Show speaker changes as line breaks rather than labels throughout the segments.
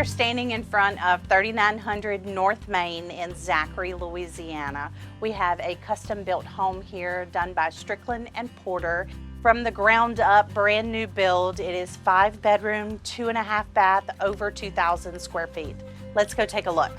are standing in front of 3900 North Main in Zachary, Louisiana. We have a custom-built home here done by Stricklin and Porter. From the ground up, brand new build. It is 5-bedroom, 2.5 bath, over 2,000 square feet. Let's go take a look.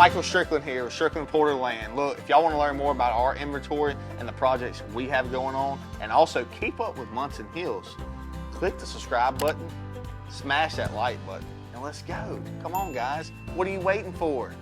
Michael Stricklin here with Stricklin Porter Land. Look, if y'all want to learn more about our inventory and the projects we have going on, and also keep up with Munson Hills, click the subscribe button, smash that like button, and let's go. Come on, guys. What are you waiting for?